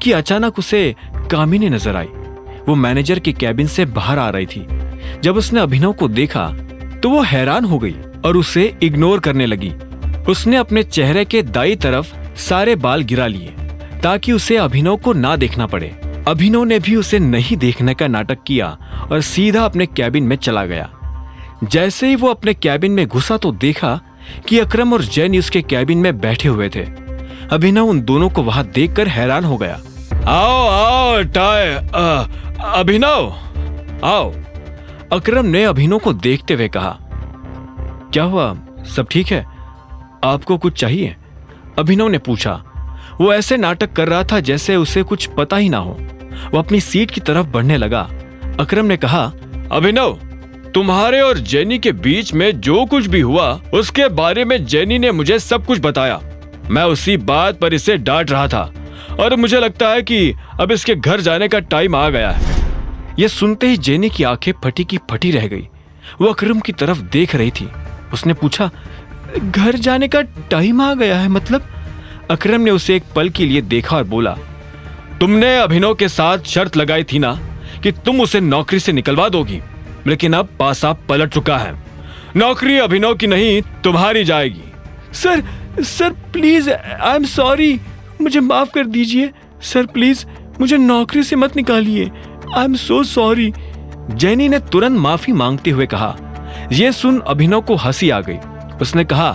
जबकि अचानक उसे कामिनी नजर आई। वो मैनेजर के कैबिन से बाहर आ रही थी। जब उसने अभिनव को देखा तो वो हैरान हो गई और उसे इग्नोर करने लगी। उसने अपने चेहरे के दाईं तरफ सारे बाल गिरा लिए ताकि उसे अभिनव को ना देखना पड़े। अभिनव ने भी उसे नहीं देखने का नाटक किया और सीधा अपने कैबिन में चला गया। जैसे ही वो अपने कैबिन में घुसा तो देखा कि अकरम और जैनी उसके कैबिन में बैठे हुए थे। अभिनव उन दोनों को वहां देखकर हैरान हो गया। आओ आओ टाय, अभिनव आओ। अकरम ने अभिनव को देखते हुए कहा, क्या हुआ, सब ठीक है? आपको कुछ चाहिए? अभिनव ने पूछा। वो ऐसे नाटक कर रहा था जैसे उसे कुछ पता ही ना हो। वो अपनी सीट की तरफ बढ़ने लगा। अकरम ने कहा, अभिनव, तुम्हारे और जेनी के बीच में जो कुछ भी हुआ उसके बारे में जेनी ने मुझे सब कुछ बताया। मैं उसी बात पर इसे डांट रहा था और मुझे लगता है कि अब इसके घर जाने का टाइम आ गया है। यह सुनते ही जेनी की आंखें फटी की फटी रह गई। वो अकरम की तरफ देख रही थी। उसने पूछा, घर जाने का टाइम आ गया है मतलब? अकरम ने उसे एक पल के लिए देखा और बोला, तुमने अभिनव के साथ शर्त लगाई थी ना कि तुम उसे नौकरी से निकलवा दोगी, लेकिन अब पासा पलट चुका है। नौकरी अभिनव की नहीं तुम्हारी जाएगी। Sir please, I am sorry, मुझे माफ कर दीजिए। सर प्लीज मुझे नौकरी से मत निकालिए, I am so sorry. Jenny ने तुरंत माफी मांगते हुए कहा। यह सुन अभिनव को हंसी आ गई। उसने कहा,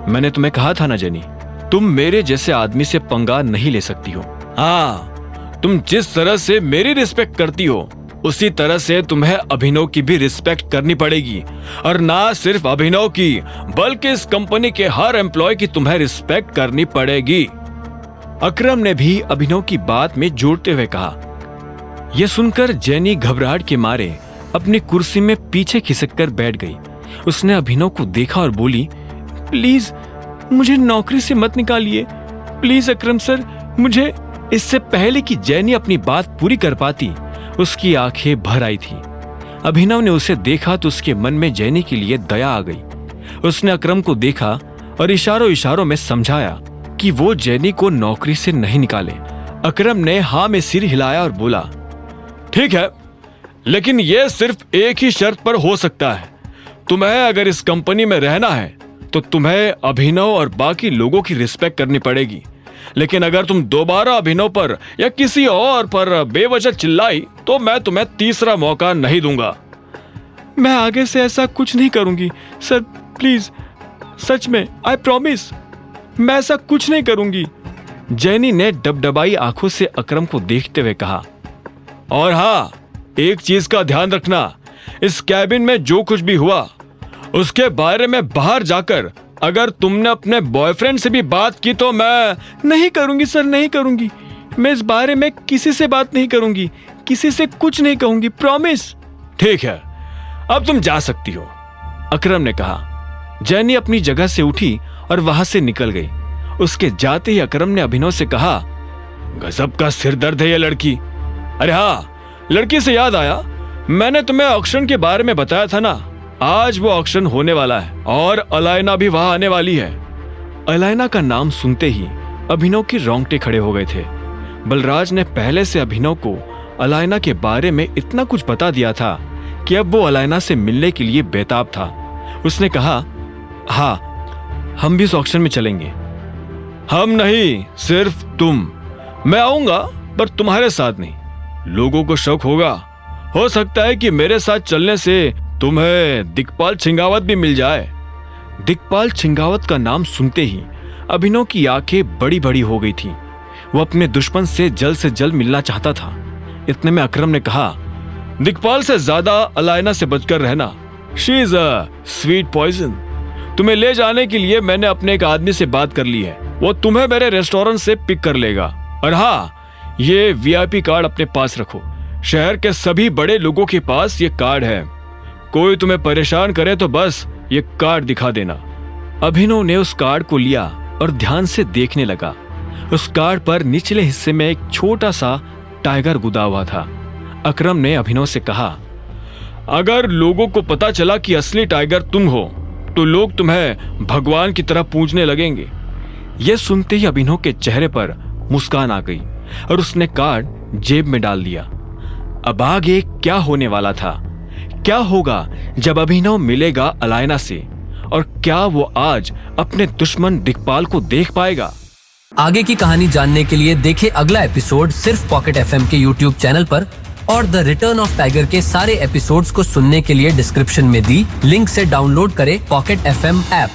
मैंने तुम्हें कहा था ना जेनी, तुम मेरे जैसे आदमी से पंगा नहीं ले सकती हो। हाँ, तुम जिस तरह से मेरी रिस्पेक्ट करती हो उसी तरह से तुम्हें अभिनव की भी रिस्पेक्ट करनी पड़ेगी। और ना सिर्फ अभिनव की बल्कि इस कंपनी के हर एम्प्लॉय की तुम्हें रिस्पेक्ट करनी पड़ेगी। अकरम ने भी अभिनव की बात में जोड़ते हुए कहा। यह सुनकर जेनी घबराहट के मारे अपनी कुर्सी में पीछे खिसककर बैठ गई। उसने अभिनव को देखा और बोली, प्लीज मुझे नौकरी से मत निकालिए, प्लीज अकरम सर, मुझे। इससे पहले कि जेनी अपनी बात पूरी कर पाती उसकी आंखें भर आई थी। अभिनव ने उसे देखा तो उसके मन में जेनी के लिए दया आ गई। उसने अकरम को देखा और इशारों इशारों में समझाया कि वो जेनी को नौकरी से नहीं निकाले। अकरम ने हाँ में सिर हिलाया और बोला, ठीक है, लेकिन यह सिर्फ एक ही शर्त पर हो सकता है। तुम्हें अगर इस कंपनी में रहना है तो तुम्हें अभिनव और बाकी लोगों की रिस्पेक्ट करनी पड़ेगी। लेकिन अगर तुम दोबारा अभिनव पर या किसी और पर बेवजह चिल्लाई तो मैं तुम्हें तीसरा मौका नहीं दूंगा। मैं आगे से ऐसा कुछ नहीं करूंगी सर, प्लीज, सच में, आई प्रॉमिस, मैं ऐसा कुछ नहीं करूंगी। जेनी ने डबडबाई आंखों से अकरम को देखते हुए कहा, और हाँ, एक चीज का ध्यान रखना, इस कैबिन में जो कुछ भी हुआ उसके बारे में बाहर जाकर अगर तुमने अपने बॉयफ्रेंड से भी बात की तो मैं नहीं करूंगी सर, नहीं करूंगी। मैं इस बारे में किसी से बात नहीं करूंगी, किसी से कुछ नहीं कहूंगी, प्रॉमिस। ठीक है, अब तुम जा सकती हो, अकरम ने कहा। जेनी अपनी जगह से उठी और वहां से निकल गई। उसके जाते ही अकरम ने अभिनव से कहा, गजब का सिर दर्द है ये लड़की। अरे हाँ, लड़की से याद आया, मैंने तुम्हें ऑक्शन के बारे में बताया था ना, आज वो ऑक्शन होने वाला है और अलायना भी वहां आने वाली है। अलायना का नाम सुनते ही अभिनव के रोंगटे खड़े हो गए थे। बलराज ने पहले से अभिनव को अलायना के बारे में इतना कुछ बता दिया था कि अब वो अलायना से मिलने के लिए बेताब था। उसने कहा, हाँ, हम भी इस ऑक्शन में चलेंगे। हम नहीं, सिर्फ तुम। मैं आऊंगा पर तुम्हारे साथ नहीं। लोगों को शक होगा, हो सकता है कि मेरे साथ चलने से तुम्हें दिक्पाल छिंगावत भी मिल जाए। दिक्पाल छिंगावत का नाम सुनते ही अभिनव की आंखें बड़ी बड़ी हो गई थी। वो अपने दुश्मन से जल्द मिलना चाहता था। इतने में अकरम ने कहा, दिक्पाल से ज्यादा अलायना से बचकर रहना, she is a sweet poison. तुम्हें ले जाने के लिए मैंने अपने एक आदमी से बात कर ली है, वो तुम्हें मेरे रेस्टोरेंट से पिक कर लेगा। और हाँ, ये वीआईपी कार्ड अपने पास रखो, शहर के सभी बड़े लोगों के पास ये कार्ड है। कोई तुम्हें परेशान करे तो बस ये कार्ड दिखा देना। अभिनव ने उस कार्ड को लिया और ध्यान से देखने लगा। उस कार्ड पर निचले हिस्से में एक छोटा सा टाइगर गुदा हुआ था। अकरम ने अभिनव से कहा, अगर लोगों को पता चला कि असली टाइगर तुम हो तो लोग तुम्हें भगवान की तरह पूजने लगेंगे। यह सुनते ही अभिनव के चेहरे पर मुस्कान आ गई। और उसने कार्ड जेब में डाल दिया। अब आगे क्या होने वाला था? क्या होगा जब अभिनव मिलेगा अलायना से? और क्या वो आज अपने दुश्मन दिक्पाल को देख पाएगा? आगे की कहानी जानने के लिए देखें अगला एपिसोड सिर्फ पॉकेट एफएम के यूट्यूब चैनल पर, और द रिटर्न ऑफ टाइगर के सारे एपिसोड्स को सुनने के लिए डिस्क्रिप्शन में दी लिंक से डाउनलोड करें पॉकेट एफएम ऐप।